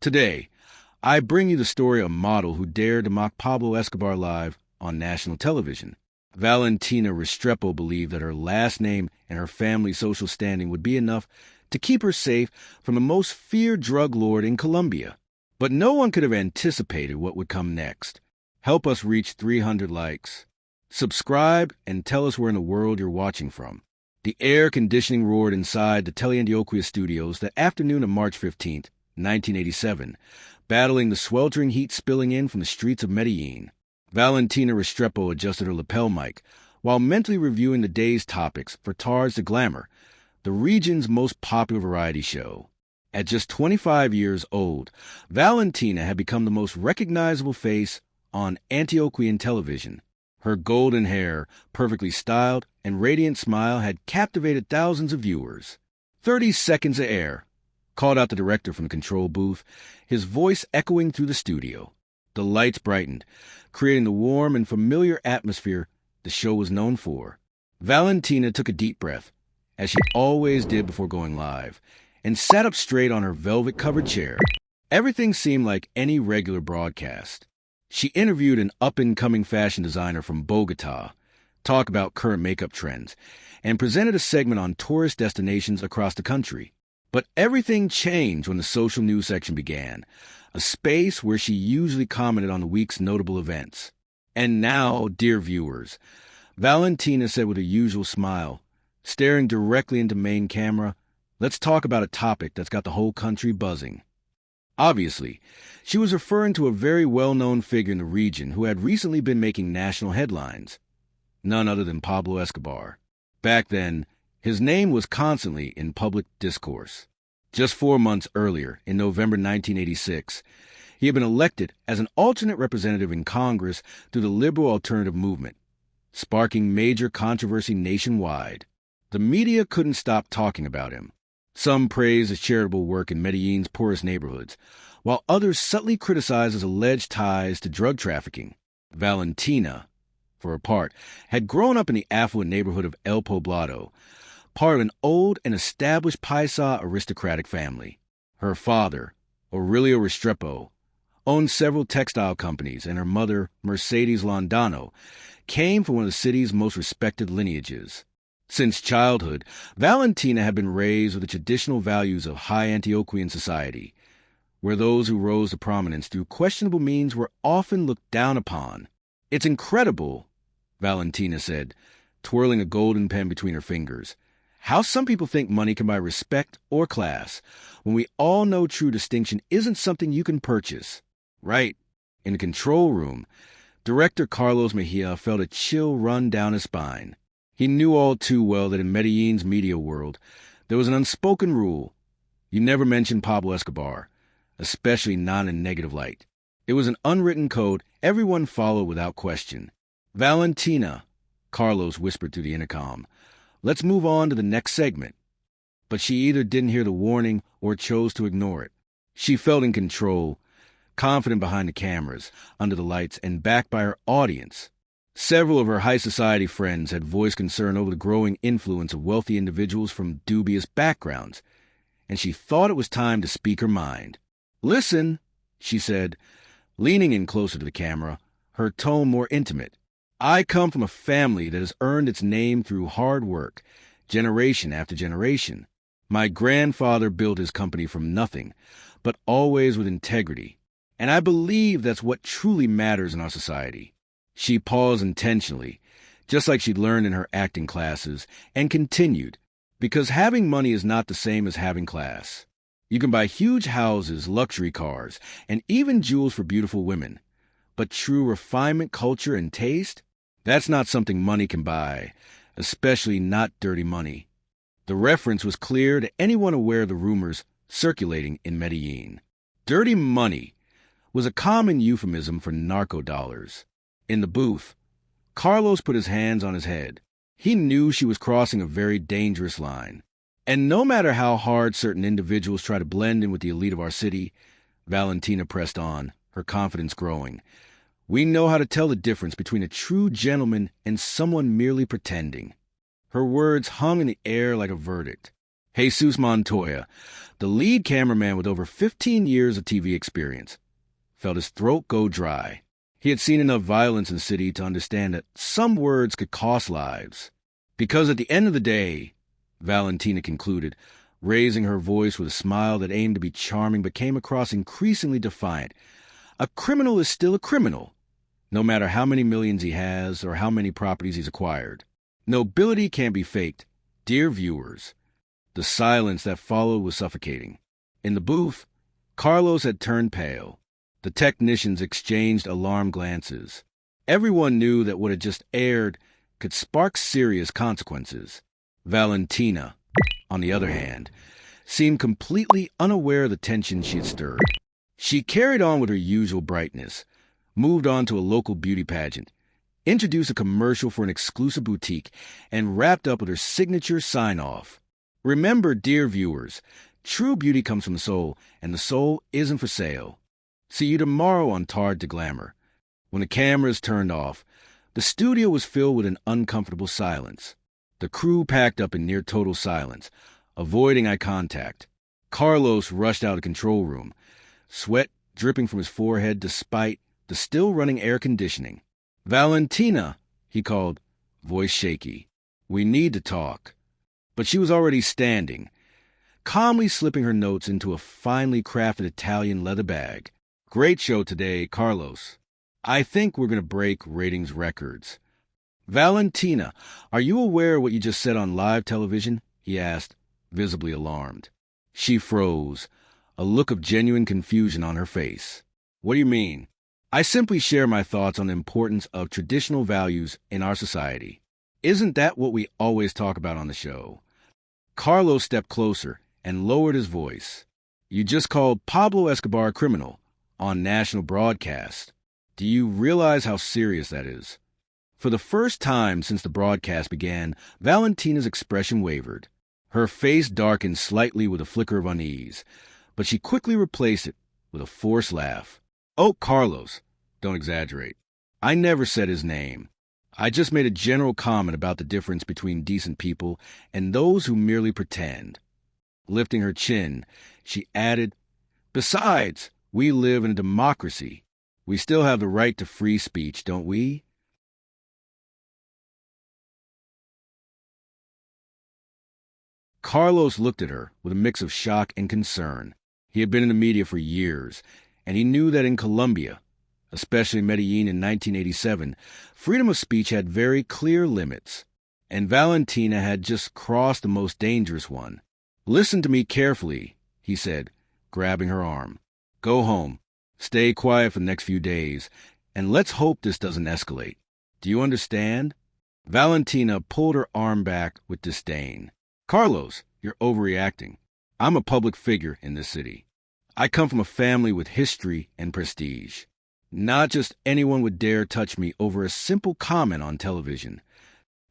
Today, I bring you the story of a model who dared to mock Pablo Escobar live on national television. Valentina Restrepo believed that her last name and her family's social standing would be enough to keep her safe from the most feared drug lord in Colombia. But no one could have anticipated what would come next. Help us reach 300 likes. Subscribe and tell us where in the world you're watching from. The air conditioning roared inside the Teleantioquia studios that afternoon of March 15th, 1987, battling the sweltering heat spilling in from the streets of Medellin. Valentina Restrepo adjusted her lapel mic while mentally reviewing the day's topics for Tards de Glamour, the region's most popular variety show. At just 25 years old, Valentina had become the most recognizable face on Antioquian television. Her golden hair, perfectly styled, and radiant smile had captivated thousands of viewers. 30 seconds of air, called out the director from the control booth, his voice echoing through the studio. The lights brightened, creating the warm and familiar atmosphere the show was known for. Valentina took a deep breath, as she always did before going live, and sat up straight on her velvet-covered chair. Everything seemed like any regular broadcast. She interviewed an up-and-coming fashion designer from Bogota, talked about current makeup trends, and presented a segment on tourist destinations across the country. But everything changed when the social news section began, a space where she usually commented on the week's notable events. And now, dear viewers, Valentina said with her usual smile, staring directly into main camera, let's talk about a topic that's got the whole country buzzing. Obviously, she was referring to a very well-known figure in the region who had recently been making national headlines. None other than Pablo Escobar. Back then, his name was constantly in public discourse. Just 4 months earlier, in November 1986, he had been elected as an alternate representative in Congress through the liberal alternative movement, sparking major controversy nationwide. The media couldn't stop talking about him. Some praised his charitable work in Medellin's poorest neighborhoods, while others subtly criticized his alleged ties to drug trafficking. Valentina, for her part, had grown up in the affluent neighborhood of El Poblado, part of an old and established Paisa aristocratic family. Her father, Aurelio Restrepo, owned several textile companies, and her mother, Mercedes Londano, came from one of the city's most respected lineages. Since childhood, Valentina had been raised with the traditional values of high Antioquian society, where those who rose to prominence through questionable means were often looked down upon. It's incredible, Valentina said, twirling a golden pen between her fingers, how some people think money can buy respect or class, when we all know true distinction isn't something you can purchase. Right. In the control room, director Carlos Mejia felt a chill run down his spine. He knew all too well that in Medellin's media world, there was an unspoken rule. You never mention Pablo Escobar, especially not in negative light. It was an unwritten code everyone followed without question. Valentina, Carlos whispered through the intercom, let's move on to the next segment. But she either didn't hear the warning or chose to ignore it. She felt in control, confident behind the cameras, under the lights, and backed by her audience. Several of her high society friends had voiced concern over the growing influence of wealthy individuals from dubious backgrounds, and she thought it was time to speak her mind. Listen, she said, leaning in closer to the camera, her tone more intimate. I come from a family that has earned its name through hard work, generation after generation. My grandfather built his company from nothing, but always with integrity, and I believe that's what truly matters in our society. She paused intentionally, just like she'd learned in her acting classes, and continued, because having money is not the same as having class. You can buy huge houses, luxury cars, and even jewels for beautiful women. But true refinement, culture, and taste? That's not something money can buy, especially not dirty money. The reference was clear to anyone aware of the rumors circulating in Medellin. Dirty money was a common euphemism for narco dollars. In the booth, Carlos put his hands on his head. He knew she was crossing a very dangerous line. And no matter how hard certain individuals try to blend in with the elite of our city, Valentina pressed on, her confidence growing. We know how to tell the difference between a true gentleman and someone merely pretending. Her words hung in the air like a verdict. Jesus Montoya, the lead cameraman with over 15 years of TV experience, felt his throat go dry. He had seen enough violence in the city to understand that some words could cost lives. Because at the end of the day, Valentina concluded, raising her voice with a smile that aimed to be charming but came across increasingly defiant, a criminal is still a criminal, no matter how many millions he has or how many properties he's acquired. Nobility can't be faked. Dear viewers, the silence that followed was suffocating. In the booth, Carlos had turned pale. The technicians exchanged alarmed glances. Everyone knew that what had just aired could spark serious consequences. Valentina, on the other hand, seemed completely unaware of the tension she had stirred. She carried on with her usual brightness, moved on to a local beauty pageant, introduced a commercial for an exclusive boutique, and wrapped up with her signature sign-off. Remember, dear viewers, true beauty comes from the soul, and the soul isn't for sale. See you tomorrow on Tard to Glamour. When the cameras turned off, the studio was filled with an uncomfortable silence. The crew packed up in near-total silence, avoiding eye contact. Carlos rushed out of the control room, sweat dripping from his forehead despite the still-running air conditioning. "Valentina," he called, voice shaky. "We need to talk." But she was already standing, calmly slipping her notes into a finely crafted Italian leather bag. "Great show today, Carlos. I think we're going to break ratings records." "Valentina, are you aware of what you just said on live television?" he asked, visibly alarmed. She froze, a look of genuine confusion on her face. "What do you mean?" "I simply share my thoughts on the importance of traditional values in our society. Isn't that what we always talk about on the show?" Carlos stepped closer and lowered his voice. "You just called Pablo Escobar a criminal on national broadcast. Do you realize how serious that is?" For the first time since the broadcast began, Valentina's expression wavered. Her face darkened slightly with a flicker of unease, but she quickly replaced it with a forced laugh. "Oh, Carlos, don't exaggerate. I never said his name. I just made a general comment about the difference between decent people and those who merely pretend." Lifting her chin, she added, "Besides, we live in a democracy. We still have the right to free speech, don't we?" Carlos looked at her with a mix of shock and concern. He had been in the media for years, and he knew that in Colombia, especially Medellin in 1987, freedom of speech had very clear limits, and Valentina had just crossed the most dangerous one. "Listen to me carefully," he said, grabbing her arm. "Go home, stay quiet for the next few days, and let's hope this doesn't escalate. Do you understand?" Valentina pulled her arm back with disdain. "Carlos, you're overreacting. I'm a public figure in this city. I come from a family with history and prestige. Not just anyone would dare touch me over a simple comment on television."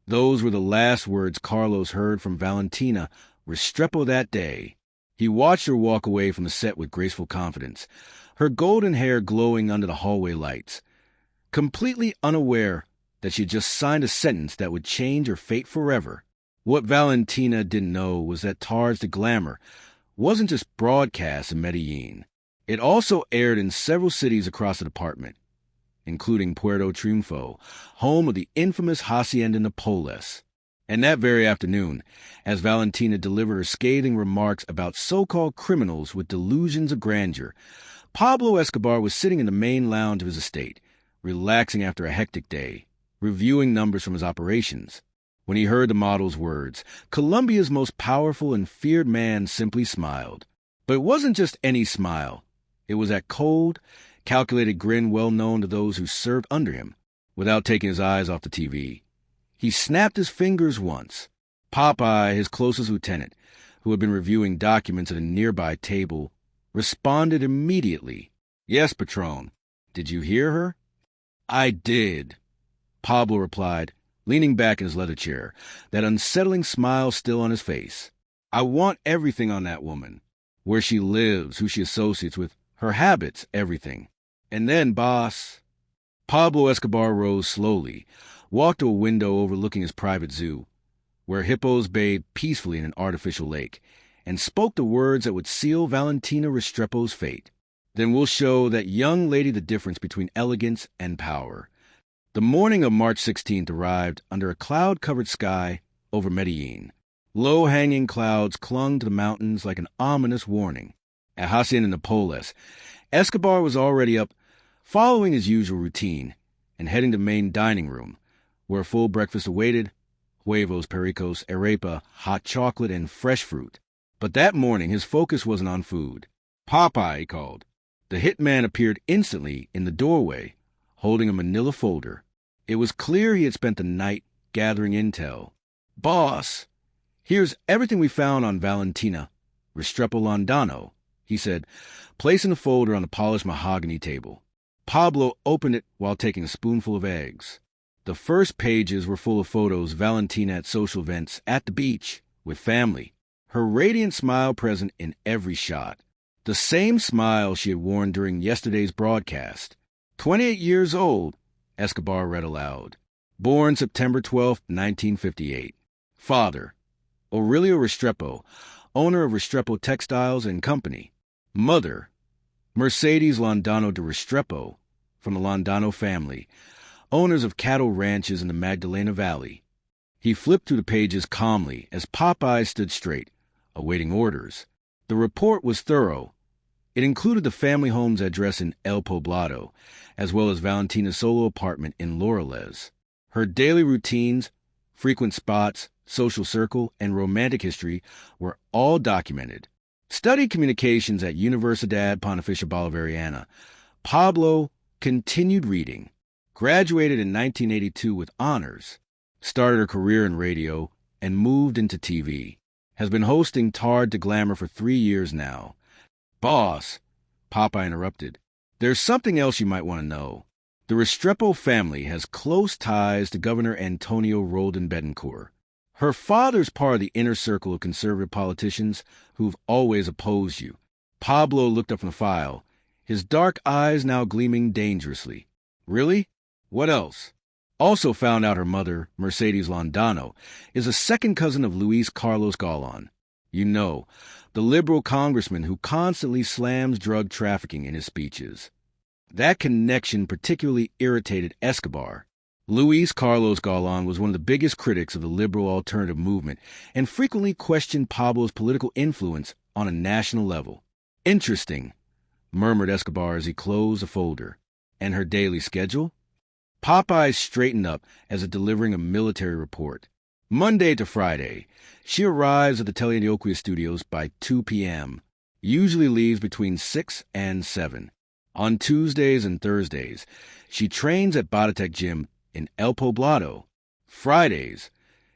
Those were the last words Carlos heard from Valentina Restrepo that day. He watched her walk away from the set with graceful confidence, her golden hair glowing under the hallway lights, completely unaware that she had just signed a sentence that would change her fate forever. What Valentina didn't know was that Tars de Glamour wasn't just broadcast in Medellin. It also aired in several cities across the department, including Puerto Triunfo, home of the infamous Hacienda Napoles. And that very afternoon, as Valentina delivered her scathing remarks about so-called criminals with delusions of grandeur, Pablo Escobar was sitting in the main lounge of his estate, relaxing after a hectic day, reviewing numbers from his operations. When he heard the model's words, Colombia's most powerful and feared man simply smiled. But it wasn't just any smile. It was that cold, calculated grin well known to those who served under him. Without taking his eyes off the TV, he snapped his fingers once. Popeye, his closest lieutenant, who had been reviewing documents at a nearby table, responded immediately. "Yes, Patron. Did you hear her?" "I did," Pablo replied, leaning back in his leather chair, that unsettling smile still on his face. "I want everything on that woman. Where she lives, who she associates with, her habits, everything. And then, boss..." Pablo Escobar rose slowly, walked to a window overlooking his private zoo, where hippos bathed peacefully in an artificial lake. and spoke the words that would seal Valentina Restrepo's fate. Then we'll show that young lady the difference between elegance and power. The morning of March 16th arrived under a cloud-covered sky over Medellin. Low-hanging clouds clung to the mountains like an ominous warning. At Hacienda Napoles, Escobar was already up, following his usual routine, and heading to the main dining room, where a full breakfast awaited: huevos, pericos, arepa, hot chocolate, and fresh fruit. But that morning, his focus wasn't on food. "Popeye," he called. The hitman appeared instantly in the doorway, holding a manila folder. It was clear he had spent the night gathering intel. "Boss, here's everything we found on Valentina Restrepo Landano," he said, placing the folder on the polished mahogany table. Pablo opened it while taking a spoonful of eggs. The first pages were full of photos of Valentina at social events, at the beach, with family, her radiant smile present in every shot. The same smile she had worn during yesterday's broadcast. 28 years old, Escobar read aloud. Born September 12, 1958. Father, Aurelio Restrepo, owner of Restrepo Textiles and Company. Mother, Mercedes Landano de Restrepo, from the Landano family, owners of cattle ranches in the Magdalena Valley. He flipped through the pages calmly as Popeye stood straight, awaiting orders. The report was thorough. It included the family home's address in El Poblado, as well as Valentina's solo apartment in Laureles. Her daily routines, frequent spots, social circle, and romantic history were all documented. Studied communications at Universidad Pontificia Bolivariana, Pablo continued reading. Graduated in 1982 with honors. Started her career in radio and moved into TV. Has been hosting Tard to Glamour for 3 years now. "Boss," Popeye interrupted, "there's something else you might want to know. The Restrepo family has close ties to Governor Antonio Roldan Betancourt. Her father's part of the inner circle of conservative politicians who've always opposed you." Pablo looked up from the file, his dark eyes now gleaming dangerously. "Really? What else?" Also found out her mother, Mercedes Landano, is a second cousin of Luis Carlos Galán. You know, the liberal congressman who constantly slams drug trafficking in his speeches. That connection particularly irritated Escobar. Luis Carlos Galán was one of the biggest critics of the liberal alternative movement and frequently questioned Pablo's political influence on a national level. "Interesting," murmured Escobar as he closed the folder. "And her daily schedule?" Popeye straightened up as if delivering a military report. Monday to Friday, she arrives at the Teleantioquia studios by 2 p.m., usually leaves between 6 and 7. On Tuesdays and Thursdays, she trains at Bodytech Gym in El Poblado. Fridays,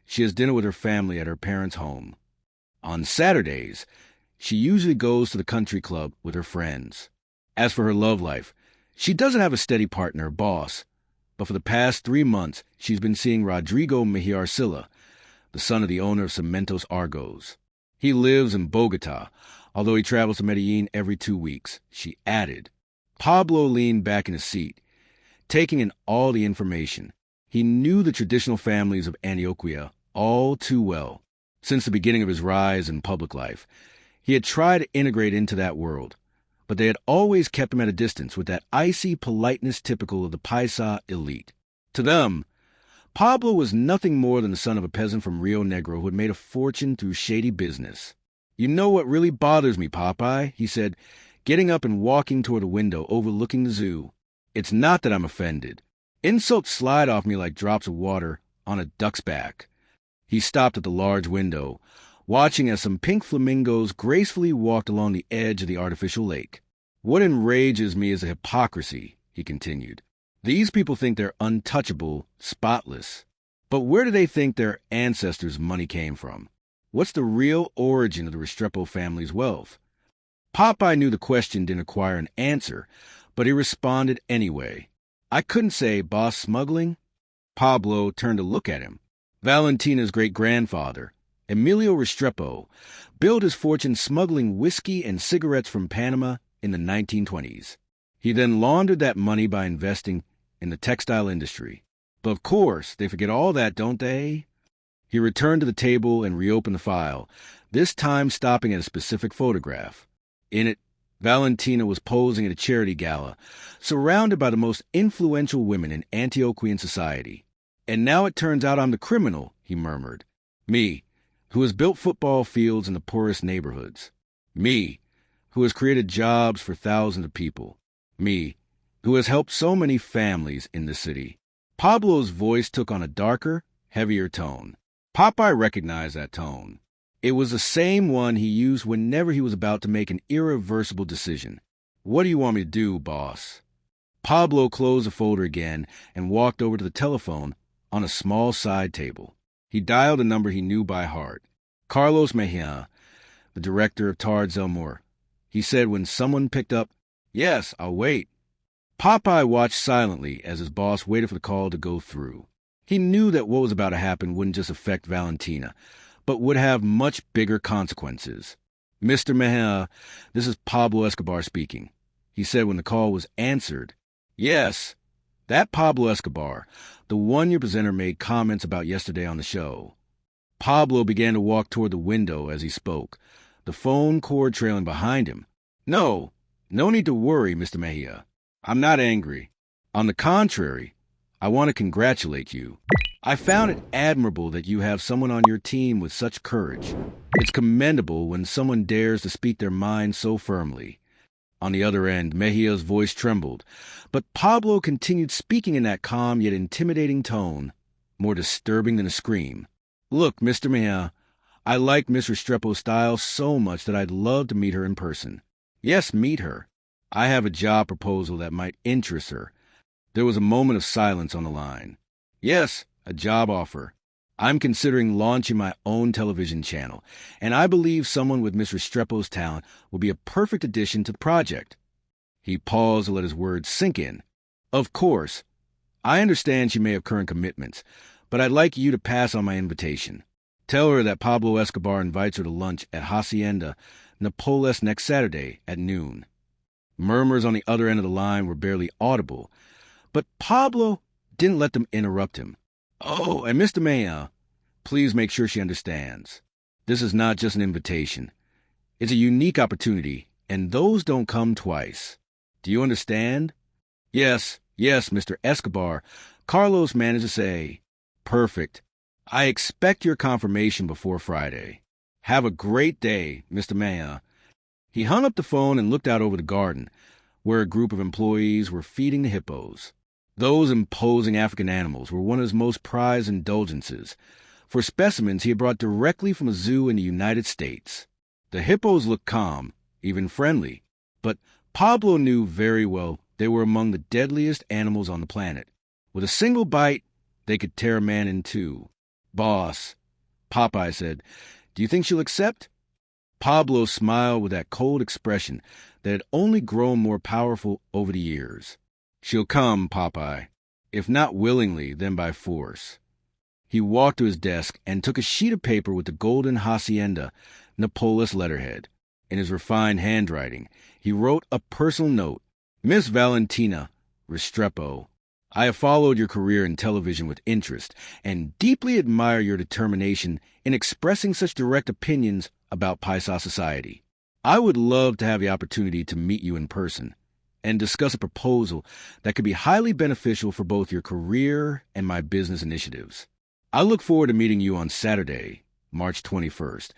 she has dinner with her family at her parents' home. On Saturdays, she usually goes to the country club with her friends. As for her love life, she doesn't have a steady partner, boss, but for the past 3 months, she's been seeing Rodrigo Mejia Arcila, the son of the owner of Cementos Argos. He lives in Bogota, although he travels to Medellin every 2 weeks, she added. Pablo leaned back in his seat, taking in all the information. He knew the traditional families of Antioquia all too well. Since the beginning of his rise in public life, he had tried to integrate into that world, but they had always kept him at a distance with that icy politeness typical of the Paisa elite. To them, Pablo was nothing more than the son of a peasant from Rio Negro who had made a fortune through shady business. "You know what really bothers me, Popeye," he said, getting up and walking toward a window overlooking the zoo. "It's not that I'm offended. Insults slide off me like drops of water on a duck's back." He stopped at the large window, watching as some pink flamingos gracefully walked along the edge of the artificial lake. "What enrages me is the hypocrisy," he continued. "These people think they're untouchable, spotless. But where do they think their ancestors' money came from? What's the real origin of the Restrepo family's wealth?" Popeye knew the question didn't require an answer, but he responded anyway. "I couldn't say, boss, smuggling." Pablo turned to look at him. Valentina's great-grandfather, Emilio Restrepo, built his fortune smuggling whiskey and cigarettes from Panama in the 1920s. He then laundered that money by investing in the textile industry. But of course, they forget all that, don't they? He returned to the table and reopened the file, this time stopping at a specific photograph. In it, Valentina was posing at a charity gala, surrounded by the most influential women in Antiochian society. "And now it turns out I'm the criminal," he murmured. "Me, who has built football fields in the poorest neighborhoods. Me, who has created jobs for thousands of people. Me, who has helped so many families in the city." Pablo's voice took on a darker, heavier tone. Popeye recognized that tone. It was the same one he used whenever he was about to make an irreversible decision. "What do you want me to do, boss?" Pablo closed the folder again and walked over to the telephone on a small side table. He dialed a number he knew by heart. Carlos Mejia, the director of Tard Zelmore. He said when someone picked up, "Yes, I'll wait." Popeye watched silently as his boss waited for the call to go through. He knew that what was about to happen wouldn't just affect Valentina, but would have much bigger consequences. "Mr. Mejia, this is Pablo Escobar speaking," he said when the call was answered. "Yes, that Pablo Escobar, the one your presenter made comments about yesterday on the show." Pablo began to walk toward the window as he spoke, the phone cord trailing behind him. No need to worry, Mr. Mejia. I'm not angry. On the contrary, I want to congratulate you. I found it admirable that you have someone on your team with such courage. It's commendable when someone dares to speak their mind so firmly. On the other end, Mejia's voice trembled, but Pablo continued speaking in that calm yet intimidating tone, more disturbing than a scream. "Look, Mr. Mejia, I like Miss Restrepo's style so much that I'd love to meet her in person. Yes, meet her. I have a job proposal that might interest her." There was a moment of silence on the line. "Yes, a job offer. I'm considering launching my own television channel, and I believe someone with Miss Restrepo's talent will be a perfect addition to the project." He paused to let his words sink in. "Of course, I understand she may have current commitments, but I'd like you to pass on my invitation. Tell her that Pablo Escobar invites her to lunch at Hacienda Napoles next Saturday at noon." Murmurs on the other end of the line were barely audible, but Pablo didn't let them interrupt him. "Oh, and Mr. Mejia, please make sure she understands. This is not just an invitation. It's a unique opportunity, and those don't come twice. Do you understand?" Yes, Mr. Escobar," Carlos managed to say. "Perfect. I expect your confirmation before Friday. Have a great day, Mr. Mejia." He hung up the phone and looked out over the garden, where a group of employees were feeding the hippos. Those imposing African animals were one of his most prized indulgences, for specimens he had brought directly from a zoo in the United States. The hippos looked calm, even friendly, but Pablo knew very well they were among the deadliest animals on the planet. With a single bite, they could tear a man in two. "Boss," Popeye said, "do you think she'll accept?" Pablo smiled with that cold expression that had only grown more powerful over the years. "She'll come, Popeye. If not willingly, then by force." He walked to his desk and took a sheet of paper with the golden Hacienda Napoles letterhead. In his refined handwriting, he wrote a personal note. "Miss Valentina Restrepo, I have followed your career in television with interest and deeply admire your determination in expressing such direct opinions about Paisa society. I would love to have the opportunity to meet you in person and discuss a proposal that could be highly beneficial for both your career and my business initiatives. I look forward to meeting you on Saturday, March 21st,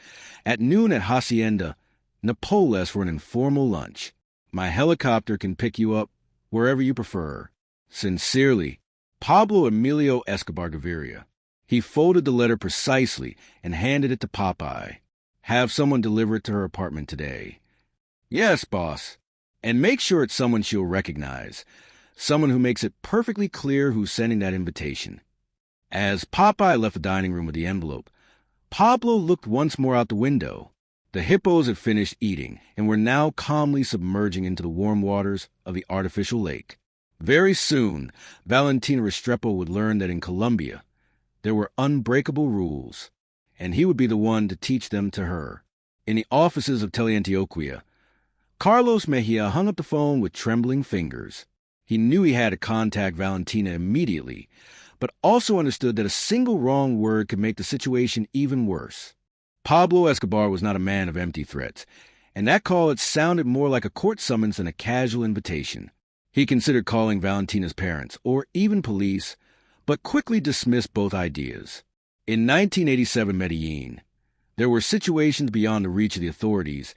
at noon at Hacienda Napoles for an informal lunch. My helicopter can pick you up wherever you prefer. Sincerely, Pablo Emilio Escobar Gaviria." He folded the letter precisely and handed it to Popeye. "Have someone deliver it to her apartment today." "Yes, boss. And make sure it's someone she'll recognize. Someone who makes it perfectly clear who's sending that invitation." As Popeye left the dining room with the envelope, Pablo looked once more out the window. The hippos had finished eating and were now calmly submerging into the warm waters of the artificial lake. Very soon, Valentina Restrepo would learn that in Colombia, there were unbreakable rules, and he would be the one to teach them to her. In the offices of Teleantioquia, Carlos Mejia hung up the phone with trembling fingers. He knew he had to contact Valentina immediately, but also understood that a single wrong word could make the situation even worse. Pablo Escobar was not a man of empty threats, and that call had sounded more like a court summons than a casual invitation. He considered calling Valentina's parents, or even police, but quickly dismissed both ideas. In 1987 Medellin, there were situations beyond the reach of the authorities,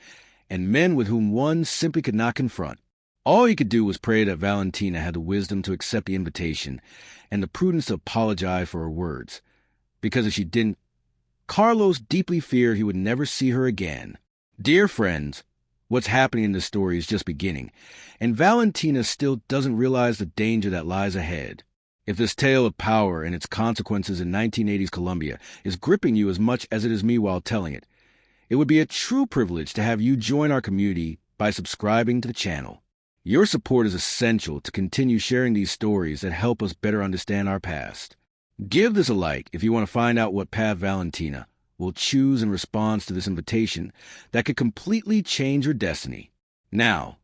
and men with whom one simply could not confront. All he could do was pray that Valentina had the wisdom to accept the invitation and the prudence to apologize for her words, because if she didn't, Carlos deeply feared he would never see her again. Dear friends, what's happening in this story is just beginning, and Valentina still doesn't realize the danger that lies ahead. If this tale of power and its consequences in 1980s Colombia is gripping you as much as it is me while telling it, it would be a true privilege to have you join our community by subscribing to the channel. Your support is essential to continue sharing these stories that help us better understand our past. Give this a like if you want to find out what path Valentina will choose in response to this invitation that could completely change her destiny. Now,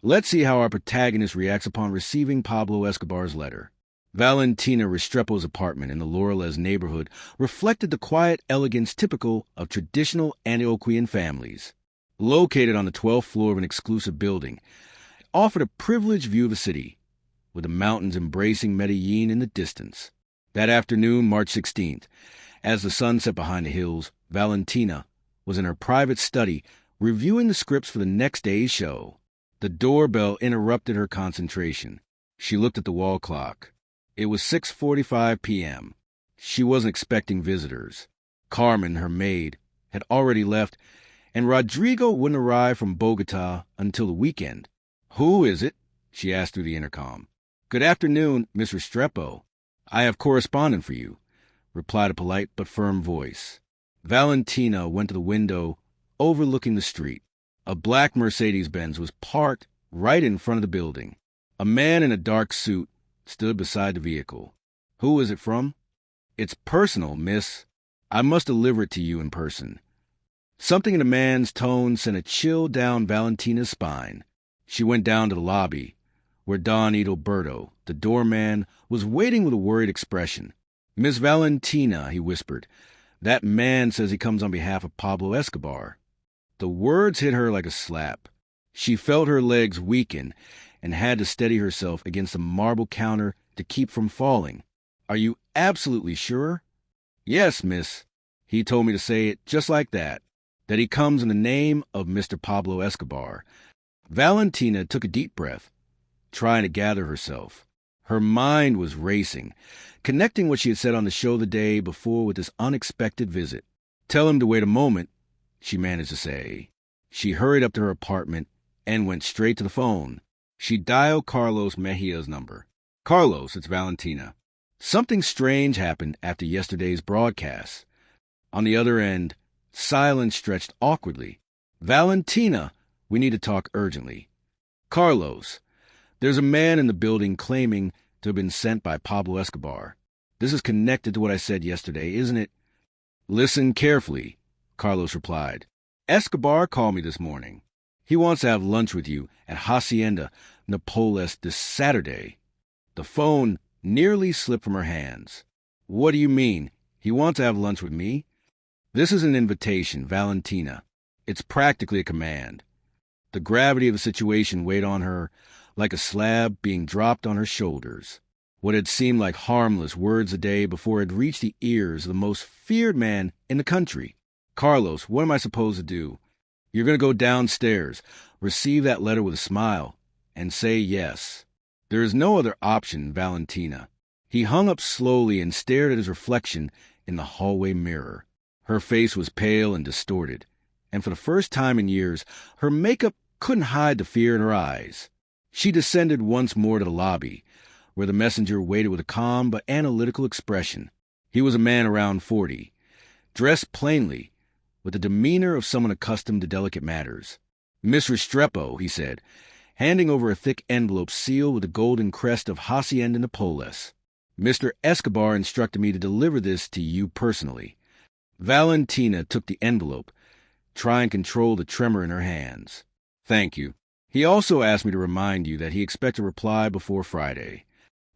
let's see how our protagonist reacts upon receiving Pablo Escobar's letter. Valentina Restrepo's apartment in the Laureles neighborhood reflected the quiet elegance typical of traditional Antioquan families. Located on the 12th floor of an exclusive building, it offered a privileged view of the city, with the mountains embracing Medellin in the distance. That afternoon, March 16th, as the sun set behind the hills, Valentina was in her private study reviewing the scripts for the next day's show. The doorbell interrupted her concentration. She looked at the wall clock. It was 6:45 p.m. She wasn't expecting visitors. Carmen, her maid, had already left, and Rodrigo wouldn't arrive from Bogota until the weekend. "Who is it?" she asked through the intercom. "Good afternoon, Miss Restrepo. I have correspondence for you," replied a polite but firm voice. Valentina went to the window overlooking the street. A black Mercedes-Benz was parked right in front of the building. A man in a dark suit stood beside the vehicle. "Who is it from?" "It's personal, miss. I must deliver it to you in person." Something in the man's tone sent a chill down Valentina's spine. She went down to the lobby, where Don Edilberto, the doorman, was waiting with a worried expression. "Miss Valentina," he whispered, "that man says he comes on behalf of Pablo Escobar." The words hit her like a slap. She felt her legs weaken and had to steady herself against the marble counter to keep from falling. "Are you absolutely sure?" "Yes, miss. He told me to say it just like that he comes in the name of Mr. Pablo Escobar." Valentina took a deep breath, trying to gather herself. Her mind was racing, connecting what she had said on the show the day before with this unexpected visit. "Tell him to wait a moment," she managed to say. She hurried up to her apartment and went straight to the phone. She dialed Carlos Mejia's number. "Carlos, it's Valentina. Something strange happened after yesterday's broadcast." On the other end, silence stretched awkwardly. "Valentina, we need to talk urgently." "Carlos, there's a man in the building claiming to have been sent by Pablo Escobar. This is connected to what I said yesterday, isn't it?" "Listen carefully," Carlos replied. "Escobar called me this morning. He wants to have lunch with you at Hacienda Napoles this Saturday." The phone nearly slipped from her hands. "What do you mean? He wants to have lunch with me?" "This is an invitation, Valentina. It's practically a command." The gravity of the situation weighed on her like a slab being dropped on her shoulders. What had seemed like harmless words a day before had reached the ears of the most feared man in the country. "Carlos, what am I supposed to do?" "You're going to go downstairs, receive that letter with a smile, and say yes. There is no other option, Valentina." He hung up slowly and stared at his reflection in the hallway mirror. Her face was pale and distorted, and for the first time in years, her makeup couldn't hide the fear in her eyes. She descended once more to the lobby, where the messenger waited with a calm but analytical expression. He was a man around 40, dressed plainly, with the demeanor of someone accustomed to delicate matters. "Miss Restrepo," he said, handing over a thick envelope sealed with the golden crest of Hacienda Napoles. "Mr. Escobar instructed me to deliver this to you personally." Valentina took the envelope, trying to control the tremor in her hands. "Thank you. He also asked me to remind you that he expects a reply before Friday."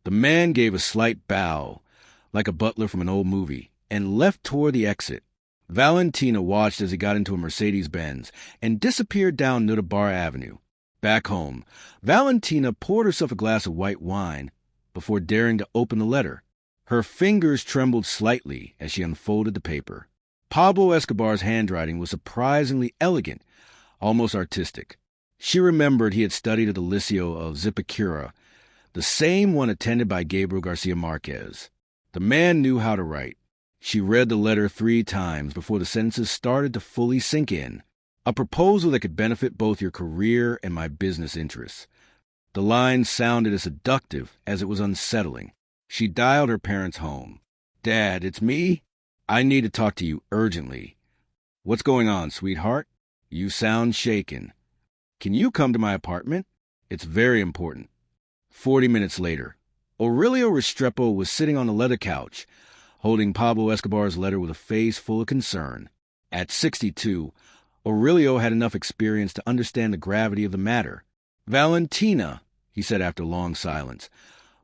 The man gave a slight bow, like a butler from an old movie, and left toward the exit. Valentina watched as he got into a Mercedes-Benz and disappeared down Nudabar Avenue. Back home, Valentina poured herself a glass of white wine before daring to open the letter. Her fingers trembled slightly as she unfolded the paper. Pablo Escobar's handwriting was surprisingly elegant, almost artistic. She remembered he had studied at the Liceo of Zipaquirá, the same one attended by Gabriel Garcia Marquez. The man knew how to write. She read the letter 3 times before the sentences started to fully sink in. A proposal that could benefit both your career and my business interests. The lines sounded as seductive as it was unsettling. She dialed her parents' home. "Dad, it's me. I need to talk to you urgently." "What's going on, sweetheart? You sound shaken. Can you come to my apartment? It's very important." 40 minutes later, Aurelio Restrepo was sitting on the leather couch, holding Pablo Escobar's letter with a face full of concern. At 62, Aurelio had enough experience to understand the gravity of the matter. "Valentina," he said after a long silence,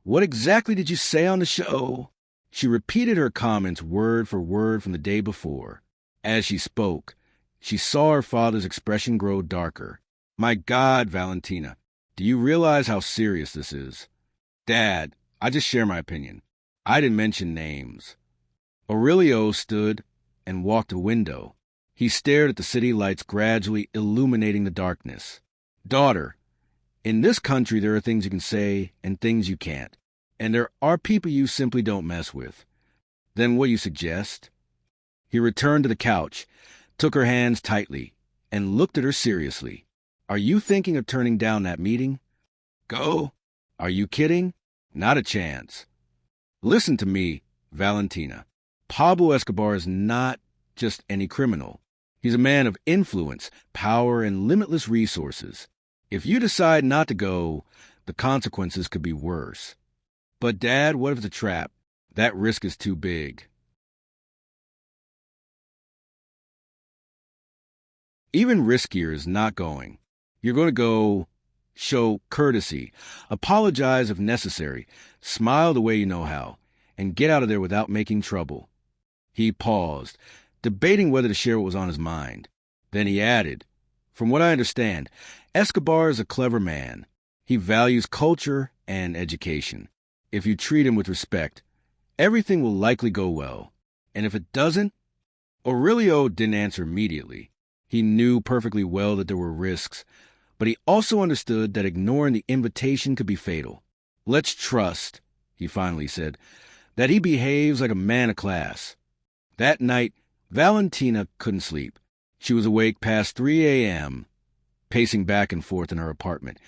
"what exactly did you say on the show?" She repeated her comments word for word from the day before. As she spoke, she saw her father's expression grow darker. "My God, Valentina, do you realize how serious this is?" "Dad, I just share my opinion. I didn't mention names." Aurelio stood and walked to a window. He stared at the city lights gradually illuminating the darkness. "Daughter, in this country there are things you can say and things you can't. And there are people you simply don't mess with. Then what do you suggest?" He returned to the couch, took her hands tightly, and looked at her seriously. "Are you thinking of turning down that meeting?" "Go? Are you kidding? Not a chance." "Listen to me, Valentina. Pablo Escobar is not just any criminal. He's a man of influence, power, and limitless resources. If you decide not to go, the consequences could be worse." "But, Dad, what if it's a trap? That risk is too big." Even riskier is not going. You're going to go, show courtesy, apologize if necessary, smile the way you know how, and get out of there without making trouble. He paused, debating whether to share what was on his mind. Then he added, "From what I understand, Escobar is a clever man. He values culture and education. If you treat him with respect, everything will likely go well. And if it doesn't..." Aurelio didn't answer immediately. He knew perfectly well that there were risks, but he also understood that ignoring the invitation could be fatal. "Let's trust," he finally said, "that he behaves like a man of class." That night, Valentina couldn't sleep. She was awake past 3 a.m., pacing back and forth in her apartment,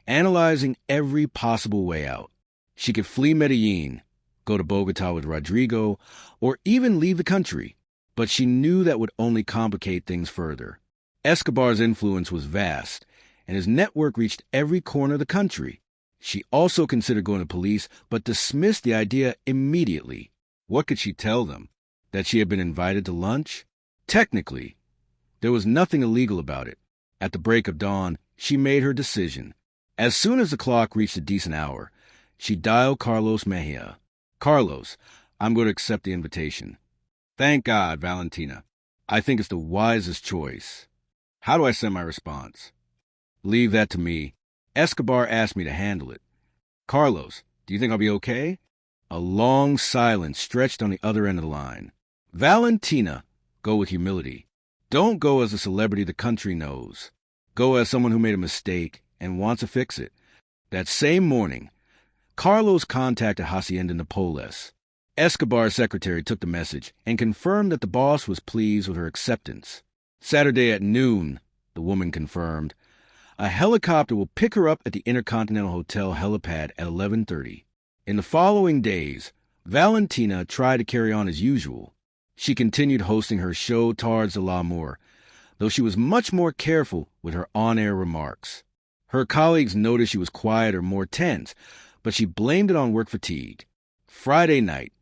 analyzing every possible way out. She could flee Medellin, go to Bogota with Rodrigo, or even leave the country, but she knew that would only complicate things further. Escobar's influence was vast, and his network reached every corner of the country. She also considered going to police, but dismissed the idea immediately. What could she tell them? That she had been invited to lunch? Technically, there was nothing illegal about it. At the break of dawn, she made her decision. As soon as the clock reached a decent hour, she dialed Carlos Mejia. "Carlos, I'm going to accept the invitation." "Thank God, Valentina. I think it's the wisest choice. How do I send my response?" "Leave that to me. Escobar asked me to handle it." "Carlos, do you think I'll be okay?" A long silence stretched on the other end of the line. "Valentina, go with humility. Don't go as a celebrity the country knows. Go as someone who made a mistake and wants to fix it." That same morning, Carlos contacted Hacienda Napoles. Escobar's secretary took the message and confirmed that the boss was pleased with her acceptance. "Saturday at noon," the woman confirmed. "A helicopter will pick her up at the Intercontinental Hotel helipad at 11:30. In the following days, Valentina tried to carry on as usual. She continued hosting her show Tards de l'Amour, though she was much more careful with her on-air remarks. Her colleagues noticed she was quieter, more tense, but she blamed it on work fatigue. Friday night,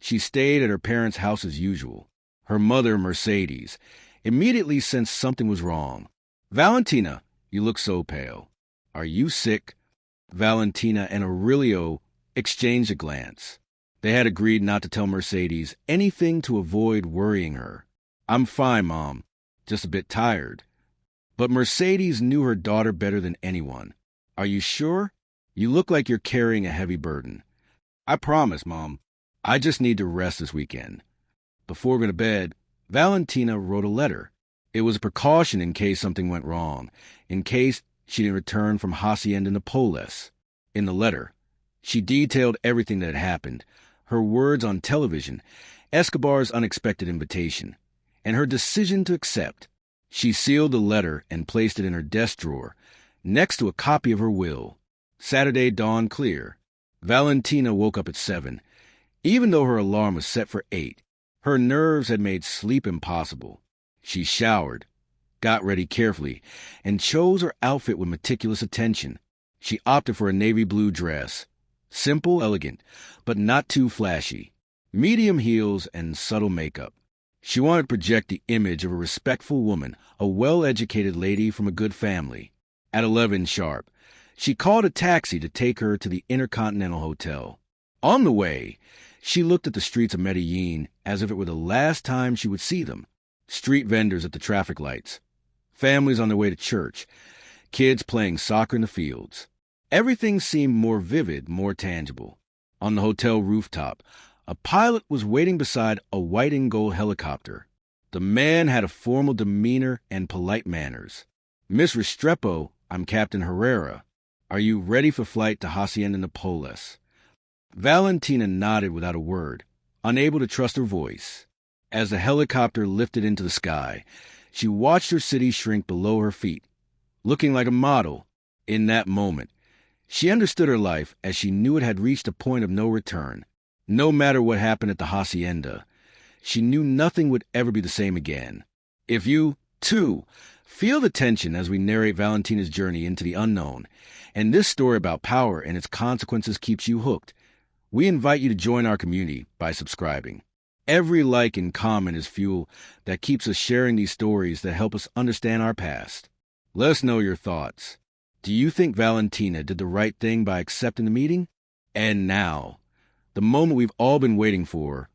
she stayed at her parents' house as usual. Her mother, Mercedes, immediately sensed something was wrong. "Valentina, you look so pale. Are you sick?" Valentina and Aurelio exchanged a glance. They had agreed not to tell Mercedes anything to avoid worrying her. "I'm fine, Mom. Just a bit tired." But Mercedes knew her daughter better than anyone. "Are you sure? You look like you're carrying a heavy burden." "I promise, Mom. I just need to rest this weekend." Before going to bed, Valentina wrote a letter. It was a precaution in case something went wrong, in case she didn't return from Hacienda Napoles. In the letter, she detailed everything that had happened, her words on television, Escobar's unexpected invitation, and her decision to accept. She sealed the letter and placed it in her desk drawer, next to a copy of her will. Saturday dawned clear. Valentina woke up at 7. Even though her alarm was set for 8, her nerves had made sleep impossible. She showered, got ready carefully, and chose her outfit with meticulous attention. She opted for a navy blue dress. Simple, elegant, but not too flashy. Medium heels and subtle makeup. She wanted to project the image of a respectful woman, a well-educated lady from a good family. At 11 sharp, she called a taxi to take her to the Intercontinental Hotel. On the way, she looked at the streets of Medellin as if it were the last time she would see them. Street vendors at the traffic lights, families on their way to church, kids playing soccer in the fields. Everything seemed more vivid, more tangible. On the hotel rooftop, a pilot was waiting beside a white and gold helicopter. The man had a formal demeanor and polite manners. "Miss Restrepo, I'm Captain Herrera. Are you ready for flight to Hacienda Napoles?" Valentina nodded without a word, unable to trust her voice. As the helicopter lifted into the sky, she watched her city shrink below her feet, looking like a model. In that moment, she understood her life as she knew it had reached a point of no return. No matter what happened at the hacienda, she knew nothing would ever be the same again. If you, too, feel the tension as we narrate Valentina's journey into the unknown, and this story about power and its consequences keeps you hooked, we invite you to join our community by subscribing. Every like and comment is fuel that keeps us sharing these stories that help us understand our past. Let us know your thoughts. Do you think Valentina did the right thing by accepting the meeting? And now, the moment we've all been waiting for,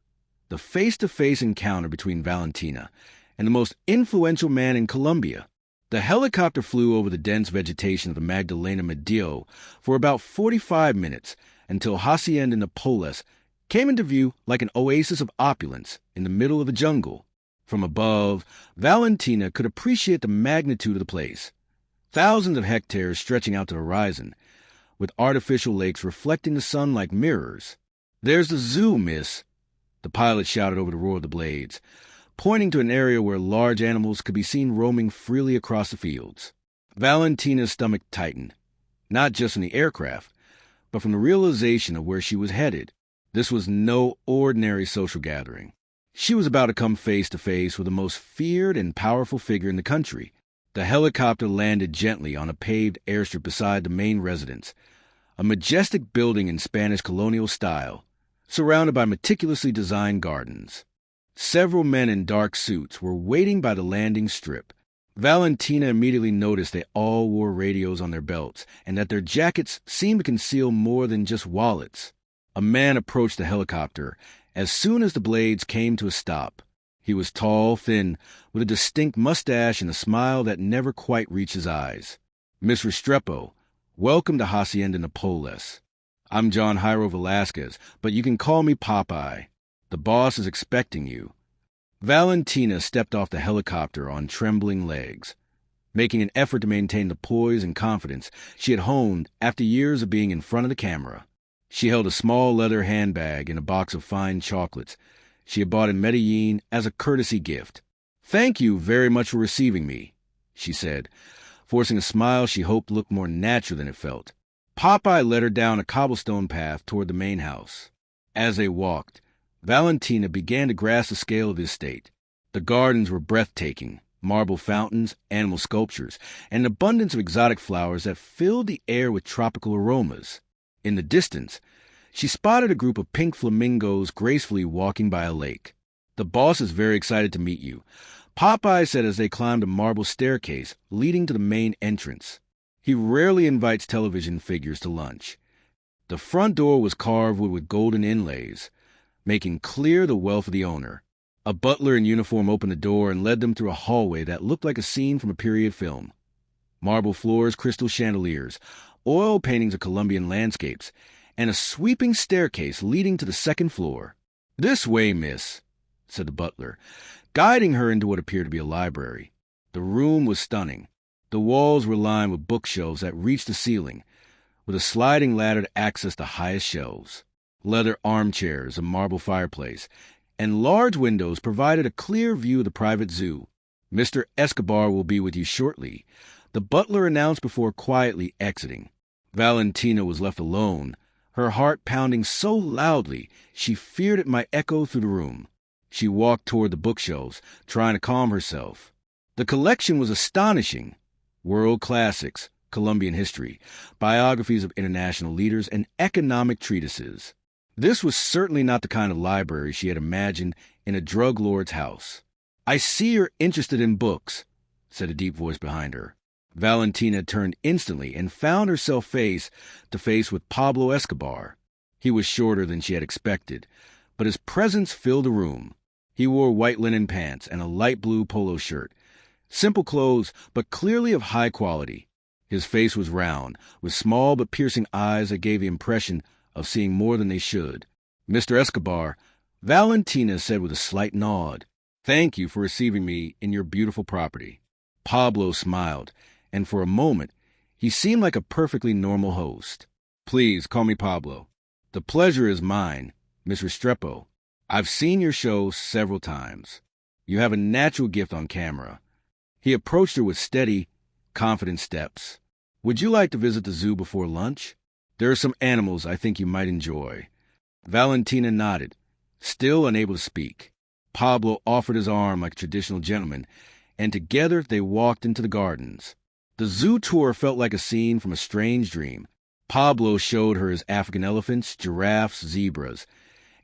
the face-to-face encounter between Valentina and the most influential man in Colombia. The helicopter flew over the dense vegetation of the Magdalena Medio for about 45 minutes until Hacienda Napoles came into view like an oasis of opulence in the middle of the jungle. From above, Valentina could appreciate the magnitude of the place. Thousands of hectares stretching out to the horizon, with artificial lakes reflecting the sun like mirrors. "There's the zoo, miss," the pilot shouted over the roar of the blades, pointing to an area where large animals could be seen roaming freely across the fields. Valentina's stomach tightened, not just from the aircraft, but from the realization of where she was headed. This was no ordinary social gathering. She was about to come face to face with the most feared and powerful figure in the country. The helicopter landed gently on a paved airstrip beside the main residence, a majestic building in Spanish colonial style, surrounded by meticulously designed gardens. Several men in dark suits were waiting by the landing strip. Valentina immediately noticed they all wore radios on their belts and that their jackets seemed to conceal more than just wallets. A man approached the helicopter as soon as the blades came to a stop. He was tall, thin, with a distinct mustache and a smile that never quite reached his eyes. "Miss Restrepo, welcome to Hacienda Napoles. I'm John Jairo Velasquez, but you can call me Popeye. The boss is expecting you." Valentina stepped off the helicopter on trembling legs, making an effort to maintain the poise and confidence she had honed after years of being in front of the camera. She held a small leather handbag and a box of fine chocolates she had bought in Medellin as a courtesy gift. "Thank you very much for receiving me," she said, forcing a smile she hoped looked more natural than it felt. Popeye led her down a cobblestone path toward the main house. As they walked, Valentina began to grasp the scale of the estate. The gardens were breathtaking, marble fountains, animal sculptures, and an abundance of exotic flowers that filled the air with tropical aromas. In the distance, she spotted a group of pink flamingos gracefully walking by a lake. "The boss is very excited to meet you," Popeye said as they climbed a marble staircase leading to the main entrance. "He rarely invites television figures to lunch." The front door was carved with golden inlays, making clear the wealth of the owner. A butler in uniform opened the door and led them through a hallway that looked like a scene from a period film. Marble floors, crystal chandeliers, oil paintings of Colombian landscapes, and a sweeping staircase leading to the second floor. "This way, miss," said the butler, guiding her into what appeared to be a library. The room was stunning. The walls were lined with bookshelves that reached the ceiling, with a sliding ladder to access the highest shelves. Leather armchairs, a marble fireplace, and large windows provided a clear view of the private zoo. "Mr. Escobar will be with you shortly," the butler announced before quietly exiting. Valentina was left alone, her heart pounding so loudly she feared it might echo through the room. She walked toward the bookshelves, trying to calm herself. The collection was astonishing. World classics, Colombian history, biographies of international leaders, and economic treatises. This was certainly not the kind of library she had imagined in a drug lord's house. "I see you're interested in books," said a deep voice behind her. Valentina turned instantly and found herself face to face with Pablo Escobar. He was shorter than she had expected, but his presence filled the room. He wore white linen pants and a light blue polo shirt. Simple clothes, but clearly of high quality. His face was round, with small but piercing eyes that gave the impression of seeing more than they should. "Mr. Escobar," Valentina said with a slight nod. "Thank you for receiving me in your beautiful property." Pablo smiled, and for a moment, he seemed like a perfectly normal host. "Please call me Pablo. The pleasure is mine, Miss Restrepo. I've seen your show several times. You have a natural gift on camera." He approached her with steady, confident steps. "Would you like to visit the zoo before lunch? There are some animals I think you might enjoy." Valentina nodded, still unable to speak. Pablo offered his arm like a traditional gentleman, and together they walked into the gardens. The zoo tour felt like a scene from a strange dream. Pablo showed her his African elephants, giraffes, zebras,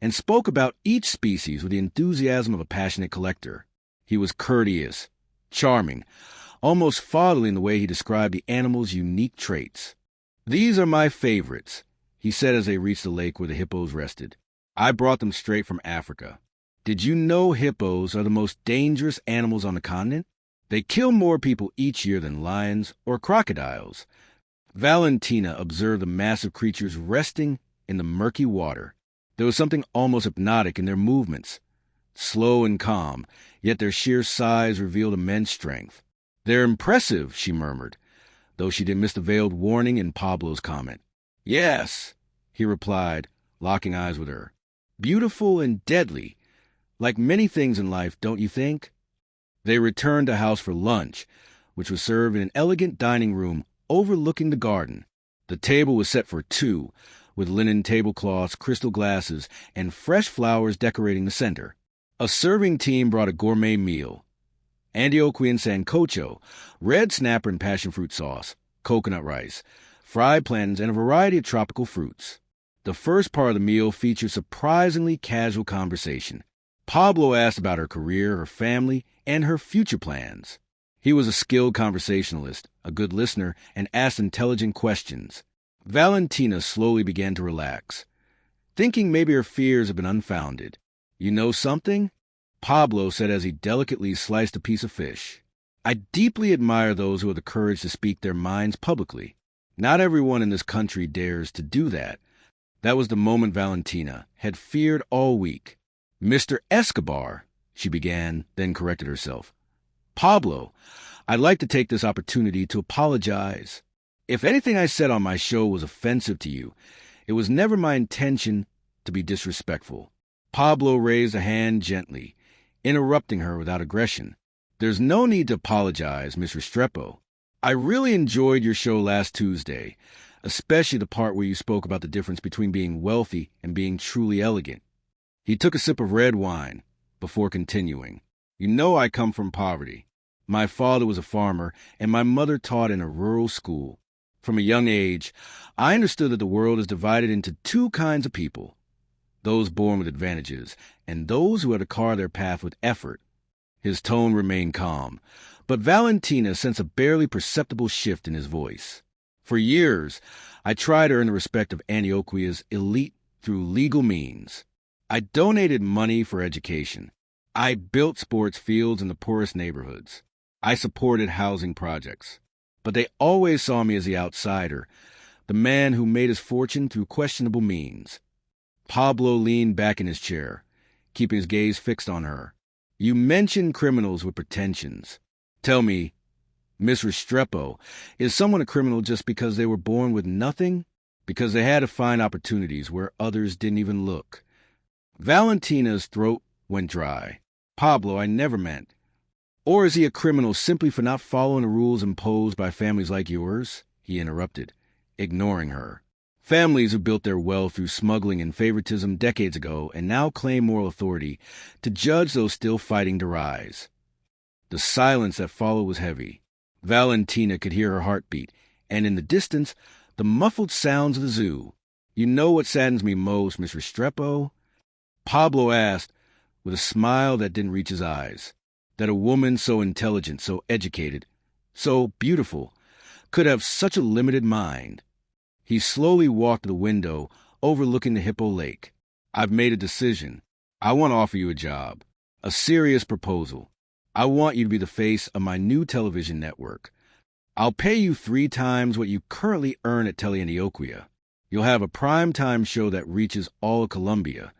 and spoke about each species with the enthusiasm of a passionate collector. He was courteous, charming, almost fatherly in the way he described the animals' unique traits. "These are my favorites," he said as they reached the lake where the hippos rested. "I brought them straight from Africa. Did you know hippos are the most dangerous animals on the continent? They kill more people each year than lions or crocodiles." Valentina observed the massive creatures resting in the murky water. There was something almost hypnotic in their movements. Slow and calm, yet their sheer size revealed immense strength. "They're impressive," she murmured, though she didn't miss the veiled warning in Pablo's comment. "Yes," he replied, locking eyes with her. "Beautiful and deadly, like many things in life, don't you think?" They returned to house for lunch, which was served in an elegant dining room overlooking the garden. The table was set for two, with linen tablecloths, crystal glasses, and fresh flowers decorating the center. A serving team brought a gourmet meal: Antioquian sancocho, red snapper and passion fruit sauce, coconut rice, fried plantains, and a variety of tropical fruits. The first part of the meal featured surprisingly casual conversation. Pablo asked about her career, her family, and her future plans. He was a skilled conversationalist, a good listener, and asked intelligent questions. Valentina slowly began to relax, thinking maybe her fears had been unfounded. "You know something?" Pablo said as he delicately sliced a piece of fish. "I deeply admire those who have the courage to speak their minds publicly. Not everyone in this country dares to do that." That was the moment Valentina had feared all week. "Mr. Escobar," she began, then corrected herself. "Pablo, I'd like to take this opportunity to apologize. If anything I said on my show was offensive to you, it was never my intention to be disrespectful." Pablo raised a hand gently, interrupting her without aggression. "There's no need to apologize, Miss Restrepo. I really enjoyed your show last Tuesday, especially the part where you spoke about the difference between being wealthy and being truly elegant." He took a sip of red wine before continuing. "You know I come from poverty. My father was a farmer, and my mother taught in a rural school. From a young age, I understood that the world is divided into two kinds of people: those born with advantages, and those who had to carve their path with effort." His tone remained calm, but Valentina sensed a barely perceptible shift in his voice. "For years, I tried to earn the respect of Antioquia's elite through legal means. I donated money for education. I built sports fields in the poorest neighborhoods. I supported housing projects. But they always saw me as the outsider, the man who made his fortune through questionable means. Pablo leaned back in his chair, keeping his gaze fixed on her. You mentioned criminals with pretensions. Tell me, Miss Restrepo, is someone a criminal just because they were born with nothing? Because they had to find opportunities where others didn't even look? Valentina's throat went dry. Pablo, I never meant. Or is he a criminal simply for not following the rules imposed by families like yours? He interrupted, ignoring her. Families who built their wealth through smuggling and favoritism decades ago and now claim moral authority to judge those still fighting to rise. The silence that followed was heavy. Valentina could hear her heartbeat, and in the distance, the muffled sounds of the zoo. You know what saddens me most, Miss Restrepo? Pablo asked, with a smile that didn't reach his eyes. That a woman so intelligent, so educated, so beautiful, could have such a limited mind. He slowly walked to the window overlooking the Hippo Lake. I've made a decision. I want to offer you a job. A serious proposal. I want you to be the face of my new television network. I'll pay you 3 times what you currently earn at Teleantioquia. You'll have a prime-time show that reaches all of Colombia.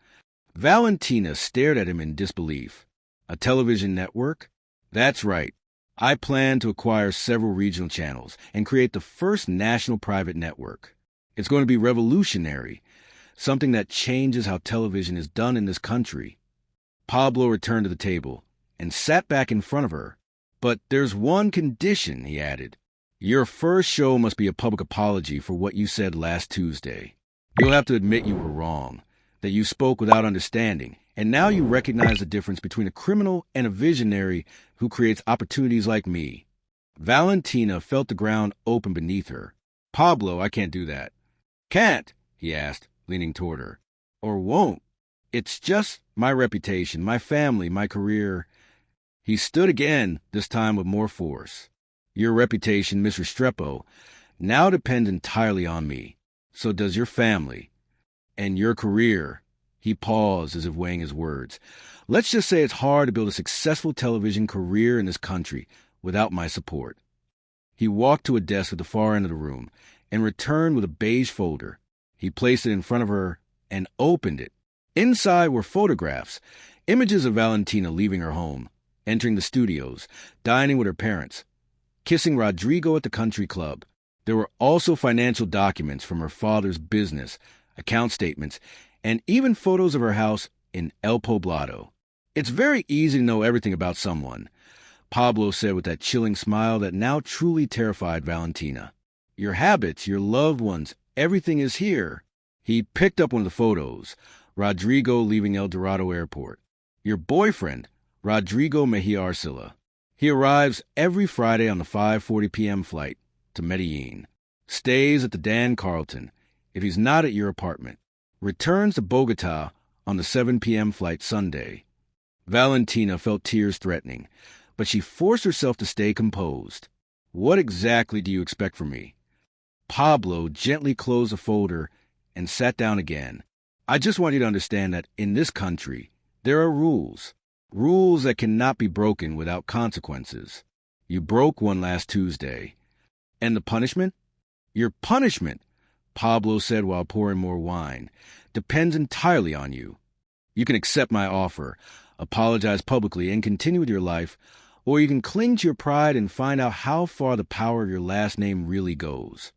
Valentina stared at him in disbelief. A television network? That's right. I plan to acquire several regional channels and create the first national private network. It's going to be revolutionary, something that changes how television is done in this country. Pablo returned to the table and sat back in front of her. But there's one condition, he added. Your first show must be a public apology for what you said last Tuesday. You'll have to admit you were wrong, that you spoke without understanding, and now you recognize the difference between a criminal and a visionary who creates opportunities like me. Valentina felt the ground open beneath her. Pablo, I can't do that. Can't? He asked, leaning toward her. Or won't? It's just my reputation, my family, my career. He stood again, this time with more force. Your reputation, Miss Restrepo, now depends entirely on me. So does your family. And your career. He paused as if weighing his words. Let's just say it's hard to build a successful television career in this country without my support. He walked to a desk at the far end of the room and returned with a beige folder. He placed it in front of her and opened it. Inside were photographs, images of Valentina leaving her home, entering the studios, dining with her parents, kissing Rodrigo at the country club. There were also financial documents from her father's business, account statements, and even photos of her house in El Poblado. It's very easy to know everything about someone, Pablo said with that chilling smile that now truly terrified Valentina. Your habits, your loved ones, everything is here. He picked up one of the photos, Rodrigo leaving El Dorado Airport. Your boyfriend, Rodrigo Mejia Arcila. He arrives every Friday on the 5:40 p.m. flight to Medellin. Stays at the Dan Carlton, if he's not at your apartment. Returns to Bogota on the 7 p.m. flight Sunday. Valentina felt tears threatening, but she forced herself to stay composed. What exactly do you expect from me? Pablo gently closed the folder and sat down again. I just want you to understand that in this country, there are rules. Rules that cannot be broken without consequences. You broke one last Tuesday. And the punishment? Your punishment, Pablo said while pouring more wine, depends entirely on you. You can accept my offer, apologize publicly, and continue with your life, or you can cling to your pride and find out how far the power of your last name really goes.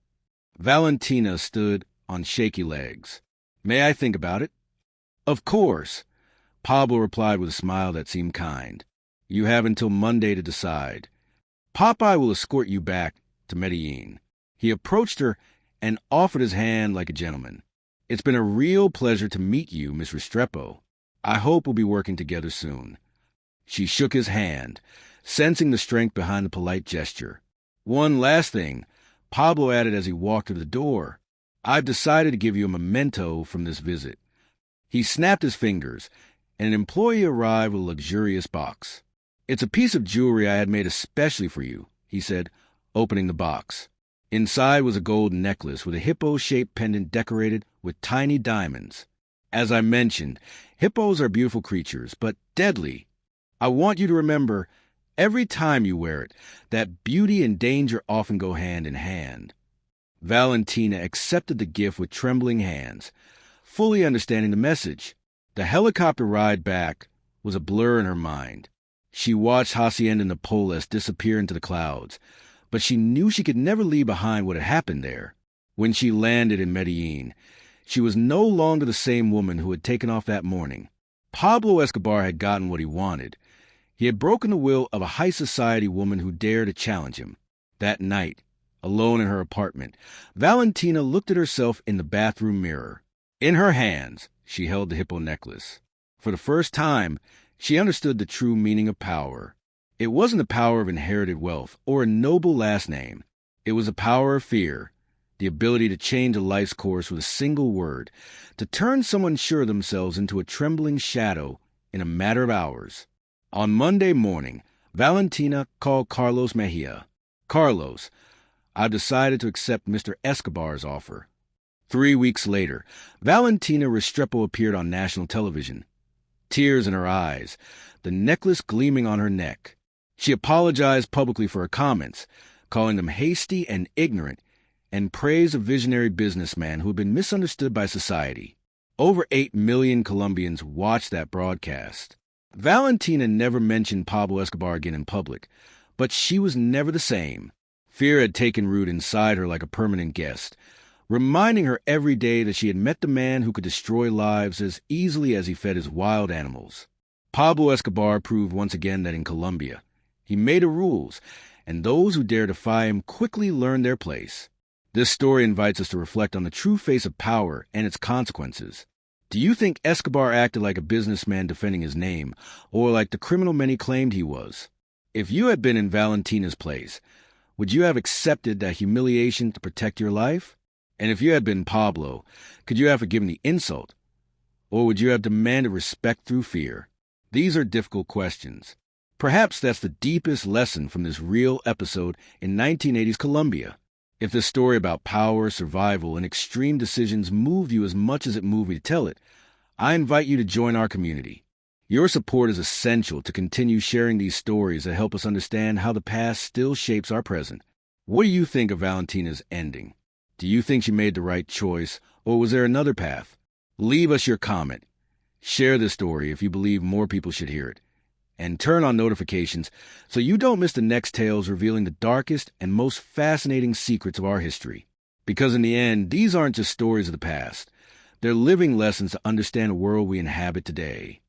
Valentina stood on shaky legs. May I think about it? Of course, Pablo replied with a smile that seemed kind. You have until Monday to decide. Popeye will escort you back to Medellin. He approached her and offered his hand like a gentleman. It's been a real pleasure to meet you, Miss Restrepo. I hope we'll be working together soon. She shook his hand, sensing the strength behind the polite gesture. One last thing, Pablo added as he walked to the door. I've decided to give you a memento from this visit. He snapped his fingers, and an employee arrived with a luxurious box. It's a piece of jewelry I had made especially for you, he said, opening the box. Inside was a gold necklace with a hippo-shaped pendant decorated with tiny diamonds. As I mentioned, hippos are beautiful creatures, but deadly. I want you to remember, every time you wear it, that beauty and danger often go hand in hand. Valentina accepted the gift with trembling hands, fully understanding the message. The helicopter ride back was a blur in her mind. She watched Hacienda Napoles disappear into the clouds, but she knew she could never leave behind what had happened there. When she landed in Medellin, she was no longer the same woman who had taken off that morning. Pablo Escobar had gotten what he wanted. He had broken the will of a high society woman who dared to challenge him. That night, alone in her apartment, Valentina looked at herself in the bathroom mirror. In her hands, she held the hippo necklace. For the first time, she understood the true meaning of power. It wasn't the power of inherited wealth or a noble last name. It was the power of fear, the ability to change a life's course with a single word, to turn someone sure of themselves into a trembling shadow in a matter of hours. On Monday morning, Valentina called Carlos Mejia. "Carlos, I've decided to accept Mr. Escobar's offer." 3 weeks later, Valentina Restrepo appeared on national television. Tears in her eyes, the necklace gleaming on her neck. She apologized publicly for her comments, calling them hasty and ignorant, and praised a visionary businessman who had been misunderstood by society. Over 8 million Colombians watched that broadcast. Valentina never mentioned Pablo Escobar again in public, but she was never the same. Fear had taken root inside her like a permanent guest, reminding her every day that she had met the man who could destroy lives as easily as he fed his wild animals. Pablo Escobar proved once again that in Colombia, he made the rules, and those who dare defy him quickly learned their place. This story invites us to reflect on the true face of power and its consequences. Do you think Escobar acted like a businessman defending his name, or like the criminal many claimed he was? If you had been in Valentina's place, would you have accepted that humiliation to protect your life? And if you had been Pablo, could you have forgiven the insult? Or would you have demanded respect through fear? These are difficult questions. Perhaps that's the deepest lesson from this real episode in 1980s Colombia. If this story about power, survival, and extreme decisions moved you as much as it moved me to tell it, I invite you to join our community. Your support is essential to continue sharing these stories that help us understand how the past still shapes our present. What do you think of Valentina's ending? Do you think she made the right choice, or was there another path? Leave us your comment. Share this story if you believe more people should hear it. And turn on notifications so you don't miss the next tales revealing the darkest and most fascinating secrets of our history. Because in the end, these aren't just stories of the past. They're living lessons to understand the world we inhabit today.